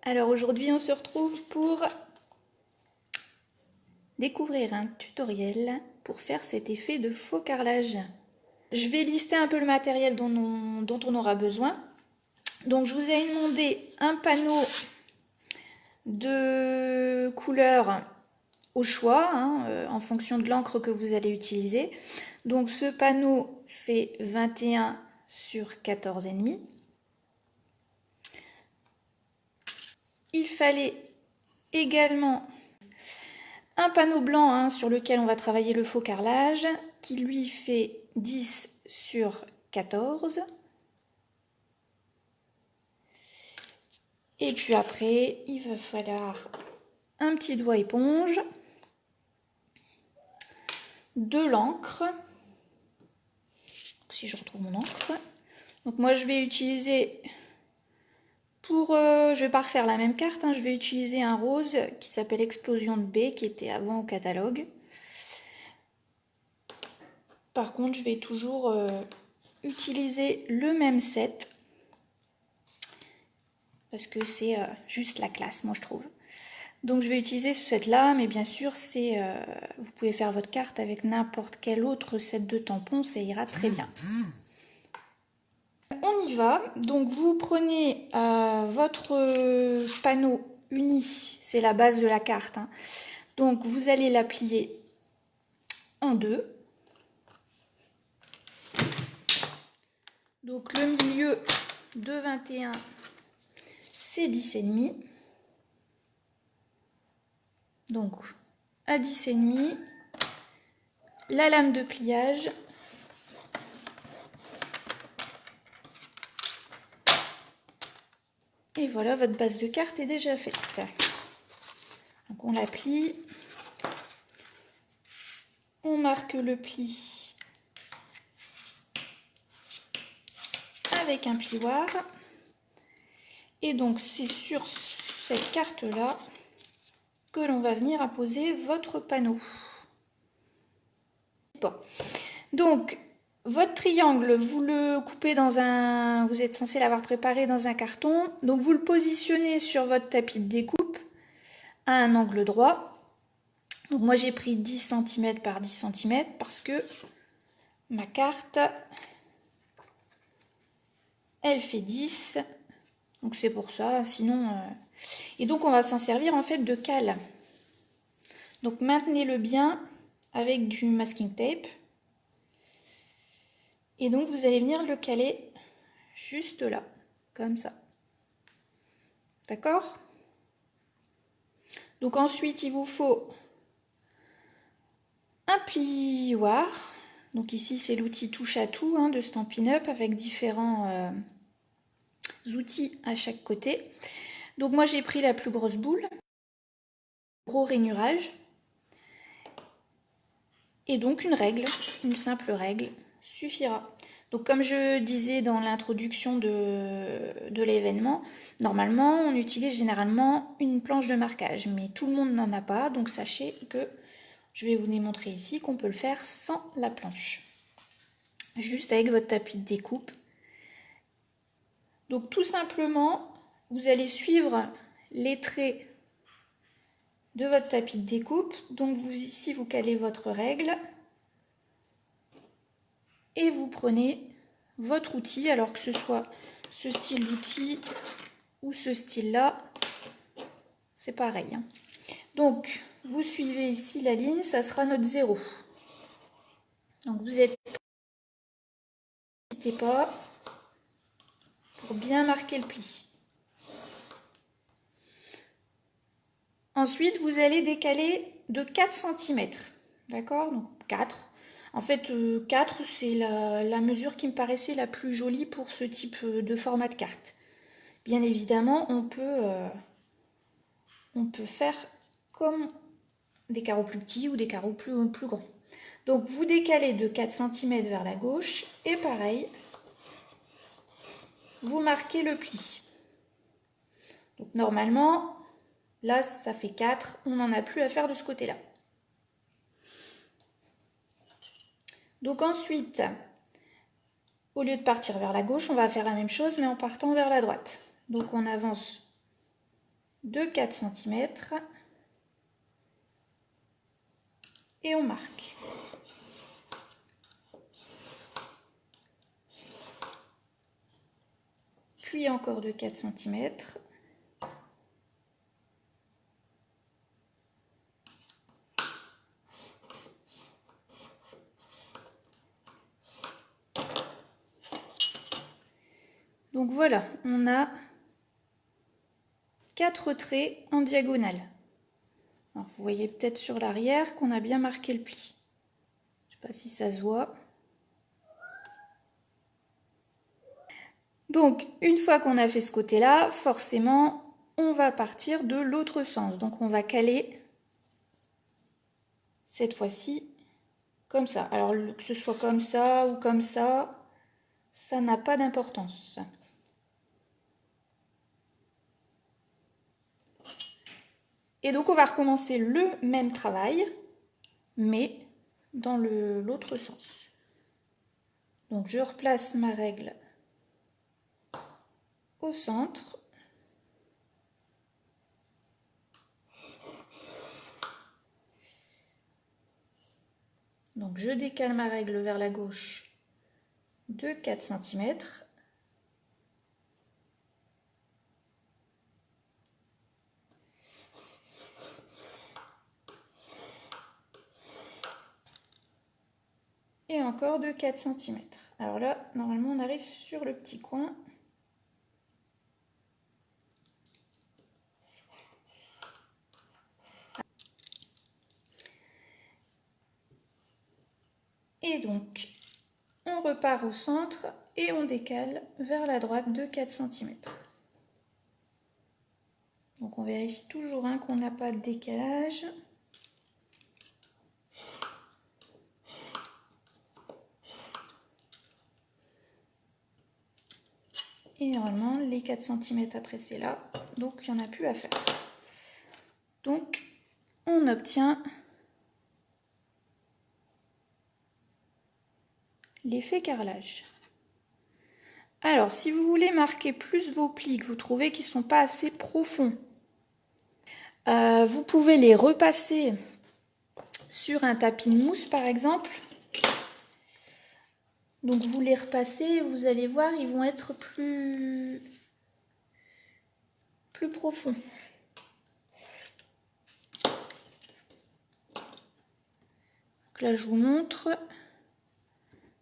Alors aujourd'hui on se retrouve pour découvrir un tutoriel pour faire cet effet de faux carrelage. Je vais lister un peu le matériel dont on aura besoin. Donc je vous ai demandé un panneau de couleur au choix, en fonction de l'encre que vous allez utiliser. Donc ce panneau fait 21 sur 14,5. Il fallait également un panneau blanc sur lequel on va travailler le faux carrelage, qui lui fait 10 sur 14. Et puis après, il va falloir un petit doigt éponge, de l'encre, si je retrouve mon encre. Donc moi je vais utiliser, je vais pas refaire la même carte, je vais utiliser un rose qui s'appelle Explosion de B, qui était avant au catalogue. Par contre, je vais toujours utiliser le même set, parce que c'est juste la classe, moi je trouve. Donc je vais utiliser ce set là, mais bien sûr vous pouvez faire votre carte avec n'importe quel autre set de tampons, ça ira très bien. On y va, donc vous prenez votre panneau uni, c'est la base de la carte, donc vous allez la plier en deux. Donc le milieu de 21, c'est 10,5. Donc à 10,5, la lame de pliage. Et voilà, votre base de carte est déjà faite. Donc on la plie. On marque le pli avec un plioir. Et donc c'est sur cette carte-là que l'on va venir apposer votre panneau. Bon, donc votre triangle, vous le coupez dans un... Vous êtes censé l'avoir préparé dans un carton. Donc vous le positionnez sur votre tapis de découpe à un angle droit. Donc moi j'ai pris 10 cm par 10 cm parce que ma carte, elle fait 10. Donc c'est pour ça, sinon... Et donc on va s'en servir en fait de cale. Donc maintenez-le bien avec du masking tape. Et donc vous allez venir le caler juste là, comme ça. D'accord? Donc ensuite il vous faut un plioir. Donc ici c'est l'outil touche à tout de Stampin' Up avec différents outils à chaque côté. Donc moi j'ai pris la plus grosse boule, gros rainurage. Et donc une simple règle suffira. Donc comme je disais dans l'introduction de l'événement, normalement on utilise généralement une planche de marquage, mais tout le monde n'en a pas, donc sachez que je vais vous démontrer ici qu'on peut le faire sans la planche. Juste avec votre tapis de découpe. Donc tout simplement, vous allez suivre les traits de votre tapis de découpe. Donc ici vous calez votre règle. Et vous prenez votre outil, alors que ce soit ce style d'outil ou ce style-là, c'est pareil. Donc, vous suivez ici la ligne, ça sera notre 0. Donc, vous n'hésitez pas pour bien marquer le pli. Ensuite, vous allez décaler de 4 cm. D'accord? Donc, 4. En fait, 4, c'est la mesure qui me paraissait la plus jolie pour ce type de format de carte. Bien évidemment, on peut faire comme des carreaux plus petits ou des carreaux plus grands. Donc vous décalez de 4 cm vers la gauche et pareil, vous marquez le pli. Donc normalement, là ça fait 4, on n'en a plus à faire de ce côté-là. Donc ensuite, au lieu de partir vers la gauche, on va faire la même chose mais en partant vers la droite. Donc on avance de 4 cm et on marque. Puis encore de 4 cm. Donc voilà, on a 4 traits en diagonale. Alors vous voyez peut-être sur l'arrière qu'on a bien marqué le pli. Je ne sais pas si ça se voit. Donc une fois qu'on a fait ce côté-là, forcément, on va partir de l'autre sens. Donc on va caler cette fois-ci comme ça. Alors que ce soit comme ça ou comme ça n'a pas d'importance. Et donc on va recommencer le même travail, mais dans l'autre sens. Donc je replace ma règle au centre. Donc je décale ma règle vers la gauche de 4 cm. Et encore de 4 cm. Alors là, normalement, on arrive sur le petit coin. Et donc, on repart au centre et on décale vers la droite de 4 cm. Donc on vérifie toujours qu'on n'a pas de décalage. Et normalement, les 4 cm après, c'est là. Donc, il n'y en a plus à faire. Donc, on obtient l'effet carrelage. Alors, si vous voulez marquer plus vos plis, que vous trouvez qu'ils ne sont pas assez profonds, vous pouvez les repasser sur un tapis de mousse, par exemple. Donc, vous les repassez, vous allez voir, ils vont être plus profonds. Donc là, je vous montre.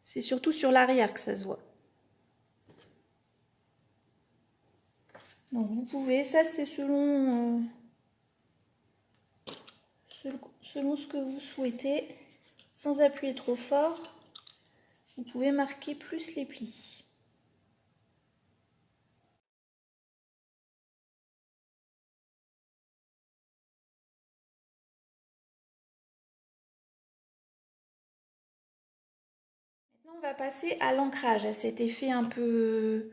C'est surtout sur l'arrière que ça se voit. Donc vous pouvez, ça c'est selon ce que vous souhaitez, sans appuyer trop fort, vous pouvez marquer plus les plis. Maintenant on va passer à l'ancrage, à cet effet un peu,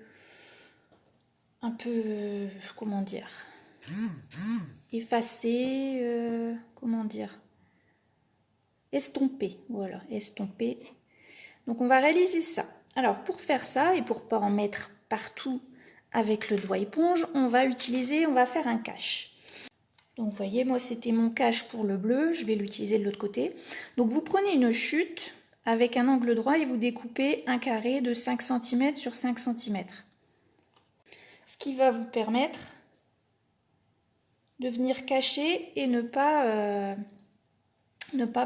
comment dire, effacé, comment dire, estompé, voilà, estompé. Donc on va réaliser ça. Alors pour faire ça, et pour ne pas en mettre partout avec le doigt éponge, on va faire un cache. Donc vous voyez, moi c'était mon cache pour le bleu, je vais l'utiliser de l'autre côté. Donc vous prenez une chute avec un angle droit et vous découpez un carré de 5 cm sur 5 cm. Ce qui va vous permettre de venir cacher et ne pas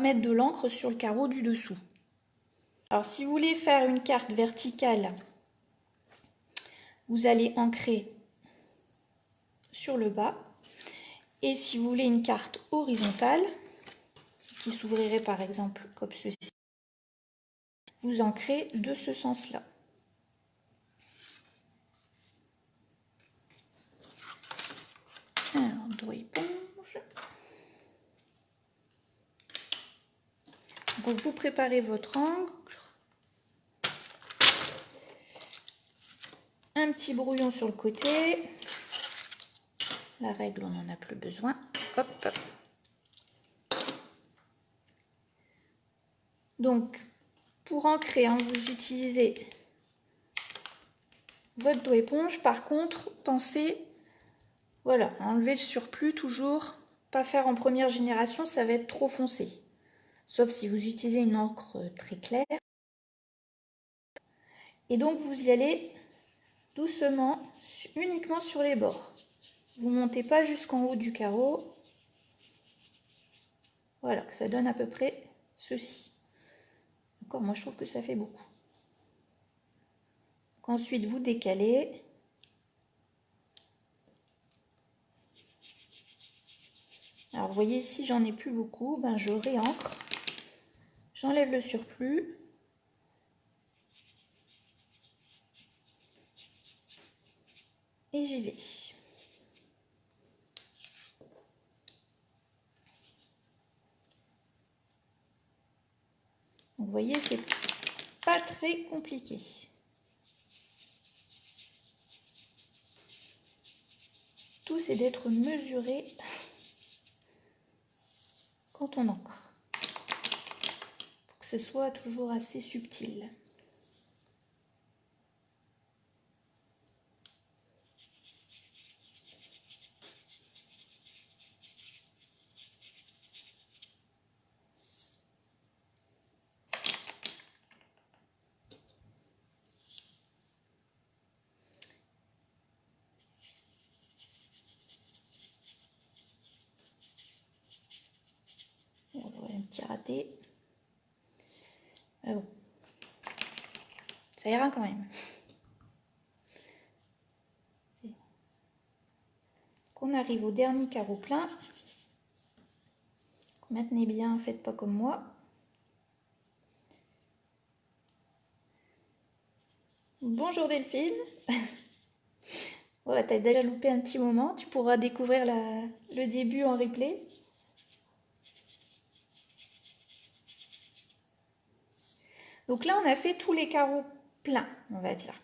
mettre de l'encre sur le carreau du dessous. Alors si vous voulez faire une carte verticale, vous allez ancrer sur le bas. Et si vous voulez une carte horizontale, qui s'ouvrirait par exemple comme ceci, vous ancrez de ce sens-là. Alors, doigt éponge. Donc vous préparez votre angle. Un petit brouillon sur le côté. La règle, on n'en a plus besoin. Hop. Donc, pour ancrer, vous utilisez votre doigt éponge. Par contre, pensez Voilà, enlever le surplus toujours, pas faire en première génération, ça va être trop foncé. Sauf si vous utilisez une encre très claire. Et donc vous y allez doucement, uniquement sur les bords. Vous ne montez pas jusqu'en haut du carreau. Voilà, que ça donne à peu près ceci. Encore, moi je trouve que ça fait beaucoup. Ensuite, vous décalez. Alors, vous voyez, si j'en ai plus beaucoup, ben, je réancre. J'enlève le surplus. Et j'y vais. Donc, vous voyez, c'est pas très compliqué. Tout, c'est d'être mesuré quand on ancre. Pour que ce soit toujours assez subtil. Un petit raté. Mais bon, ça ira quand même. On arrive au dernier carreau plein. Maintenez bien, faites pas comme moi. Bonjour Delphine. Ouais, t'as déjà loupé un petit moment, tu pourras découvrir le début en replay. Donc là, on a fait tous les carreaux pleins, on va dire.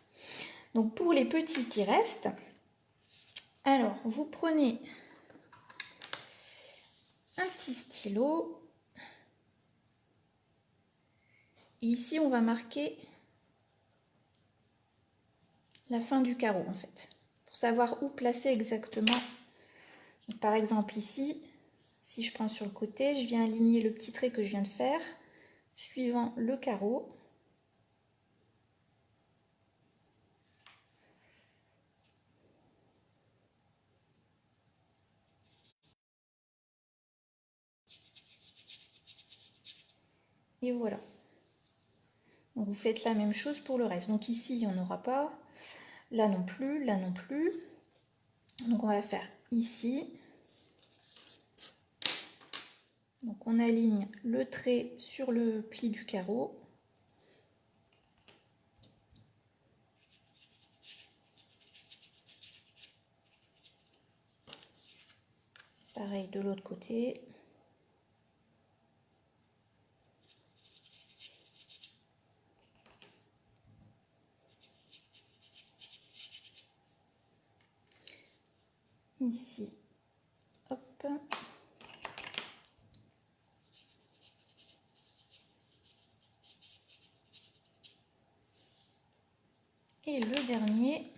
Donc pour les petits qui restent, alors vous prenez un petit stylo. Et ici, on va marquer la fin du carreau en fait, pour savoir où placer exactement. Donc, par exemple ici, si je prends sur le côté, je viens aligner le petit trait que je viens de faire, suivant le carreau. Et voilà. Donc vous faites la même chose pour le reste. Donc ici, il n'y en aura pas. Là non plus, là non plus. Donc on va faire ici. Donc on aligne le trait sur le pli du carreau. Pareil de l'autre côté. Ici, hop. Et le dernier.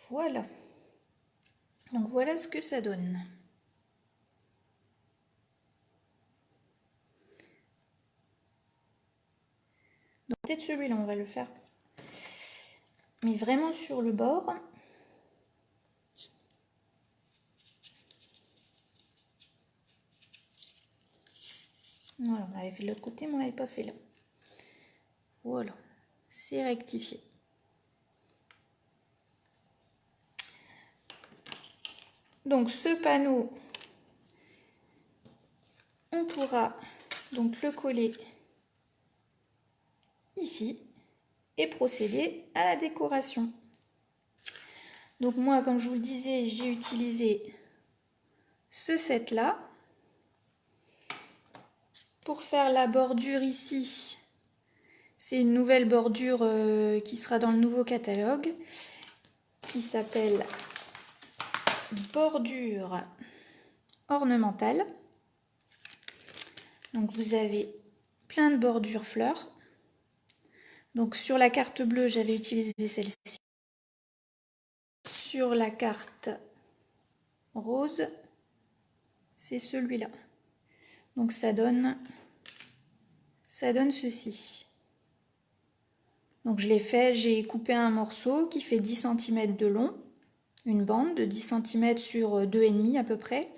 Voilà. Donc voilà ce que ça donne. Donc peut-être celui-là, on va le faire. Mais vraiment sur le bord. Voilà, on avait fait de l'autre côté, mais on l'avait pas fait là. Voilà, c'est rectifié. Donc ce panneau, on pourra donc le coller ici et procéder à la décoration. Donc moi, comme je vous le disais, j'ai utilisé ce set là. Pour faire la bordure ici, c'est une nouvelle bordure qui sera dans le nouveau catalogue, qui s'appelle bordure ornementale. Donc vous avez plein de bordures fleurs. Donc sur la carte bleue, j'avais utilisé celle-ci. Sur la carte rose, c'est celui-là. Donc ça donne ceci. Donc je l'ai fait, j'ai coupé un morceau qui fait 10 cm de long, une bande de 10 cm sur 2,5 à peu près.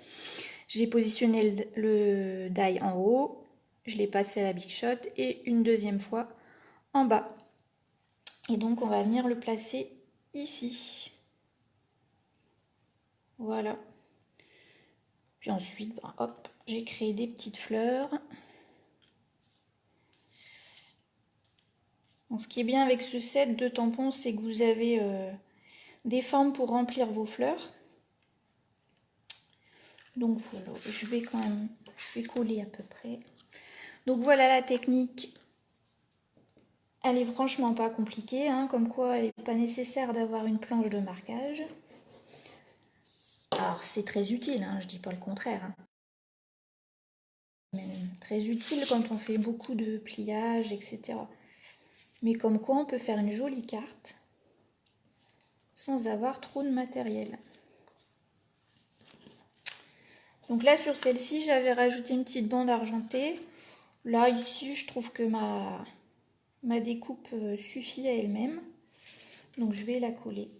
J'ai positionné le die en haut, je l'ai passé à la Big Shot et une deuxième fois en bas. Et donc on va venir le placer ici. Voilà. Puis ensuite, hop, j'ai créé des petites fleurs. Donc, ce qui est bien avec ce set de tampons, c'est que vous avez des formes pour remplir vos fleurs. Donc voilà, je vais quand même coller à peu près. Donc voilà la technique. Elle est franchement pas compliquée, hein, comme quoi il n'est pas nécessaire d'avoir une planche de marquage. Alors c'est très utile, hein, je dis pas le contraire. Hein. Très utile quand on fait beaucoup de pliage, etc. Mais comme quoi on peut faire une jolie carte sans avoir trop de matériel. Donc là sur celle-ci j'avais rajouté une petite bande argentée. Là ici je trouve que ma découpe suffit à elle-même. Donc je vais la coller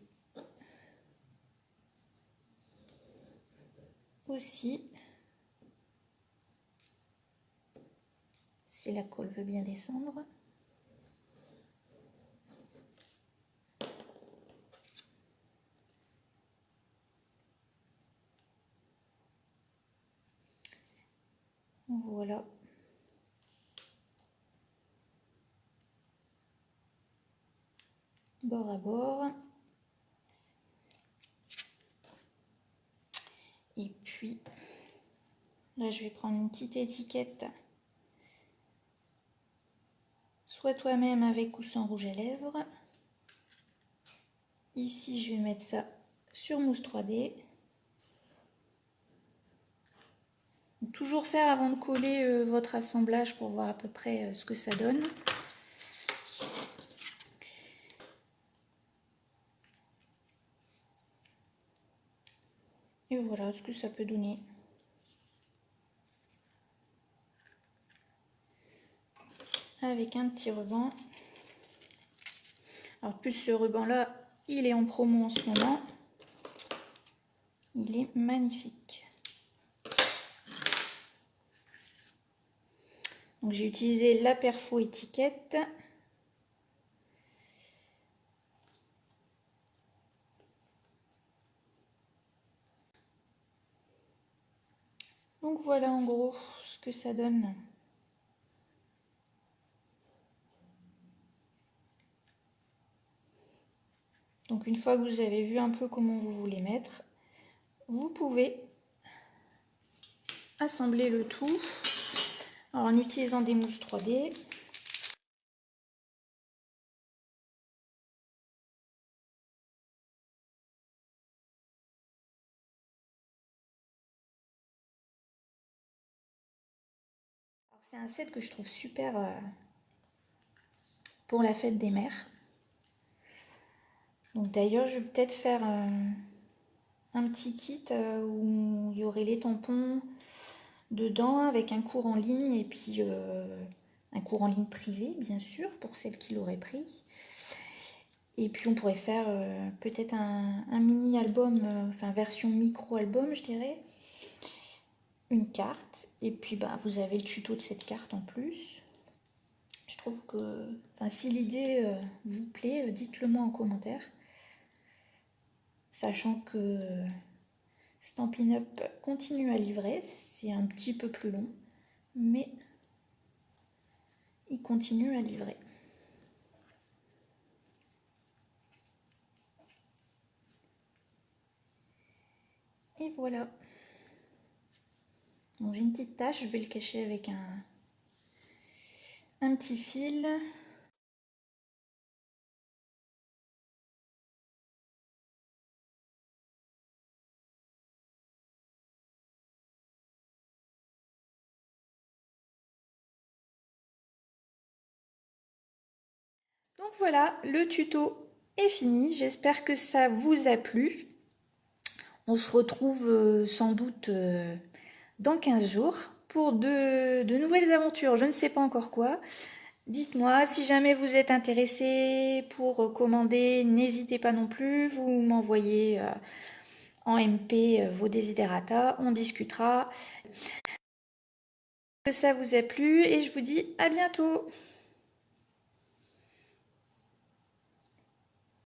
aussi. Si la colle veut bien descendre. Voilà. Bord à bord. Et puis, là je vais prendre une petite étiquette. Soit toi-même avec ou sans rouge à lèvres. Ici, je vais mettre ça sur mousse 3D. Toujours faire avant de coller votre assemblage pour voir à peu près ce que ça donne. Et voilà ce que ça peut donner. Avec un petit ruban. Alors plus ce ruban là, il est en promo en ce moment. Il est magnifique. Donc j'ai utilisé la perfo étiquette. Donc voilà en gros ce que ça donne. Donc une fois que vous avez vu un peu comment vous voulez mettre, vous pouvez assembler le tout en utilisant des mousses 3D. C'est un set que je trouve super pour la fête des mères. Donc d'ailleurs, je vais peut-être faire un petit kit où il y aurait les tampons dedans avec un cours en ligne et puis un cours en ligne privé, bien sûr, pour celles qui l'auraient pris. Et puis on pourrait faire peut-être un mini-album, enfin version micro-album, je dirais. Une carte. Et puis vous avez le tuto de cette carte en plus. Je trouve que, si l'idée vous plaît, dites-le moi en commentaire. Sachant que Stampin' Up continue à livrer, c'est un petit peu plus long, mais il continue à livrer. Et voilà. Donc j'ai une petite tache, je vais le cacher avec un petit fil. Donc voilà, le tuto est fini. J'espère que ça vous a plu. On se retrouve sans doute dans 15 jours pour de nouvelles aventures. Je ne sais pas encore quoi. Dites-moi si jamais vous êtes intéressé pour commander, n'hésitez pas non plus. Vous m'envoyez en MP vos desiderata, on discutera. Que ça vous a plu et je vous dis à bientôt.